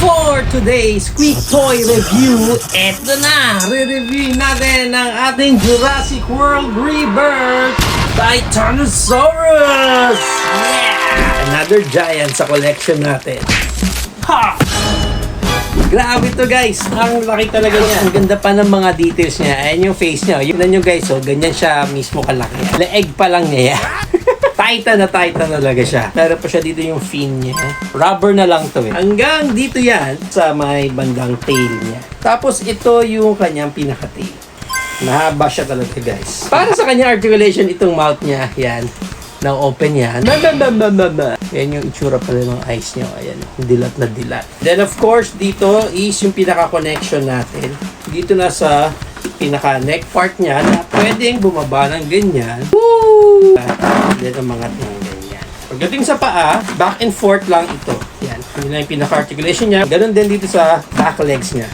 For today's quick toy review, eto na! Re-review natin ang ating Jurassic World Rebirth Titanosaurus! Yeah! Another giant sa collection natin. Ha! Grabe to guys! Ang laki talaga niya. Ang ganda pa ng mga details niya. Ayan yung face niya. Yun nyo guys, oh, ganyan siya mismo kalaki. Leeg pa lang niya. Titan na talaga siya. Meron pa siya dito yung fin niya. Rubber na lang to eh. Hanggang dito yan sa may bandang tail niya. Tapos ito yung kanyang pinaka-tail. Mahaba siya talaga guys. Para sa kanyang articulation, itong mouth niya. Yan. Na-open yan. Yan yung itsura pala ng eyes niya. Ayan. Dilat na dilat. Then of course, dito is yung pinaka-connection natin. Dito na sa pinaka-neck part niya na pwedeng bumaba ng ganyan. Woo! Then umangat ng ganyan. Pagdating sa paa, back and forth lang ito. Yan. Yun lang yung pinaka-articulation niya. Ganun din dito sa back legs niya.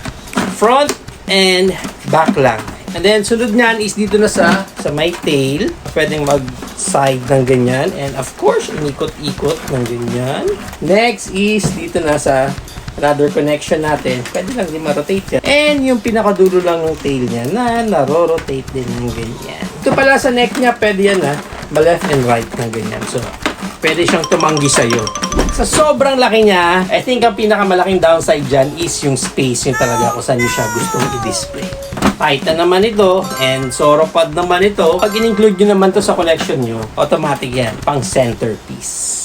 Front and back lang. And then, sunod niyan is dito na sa may tail. Pwedeng mag-side ng ganyan. And of course, inikot-ikot ng ganyan. Next is dito na sa another connection natin. Pwede lang din ma-rotate yan. And yung pinakadulo lang ng tail niya na naro-rotate din ng ganyan. Ito pala sa neck niya, pwede yan ha. Ma-left and right ng ganyan. So, pwede siyang tumanggi sa'yo. Sa sobrang laki niya, I think ang pinakamalaking downside dyan is yung space. Yung talaga kung saan niyo siya gustong i-display. Titan naman ito, and sauropod naman ito. Pag in-include nyo naman to sa collection nyo, automatic yan, pang centerpiece.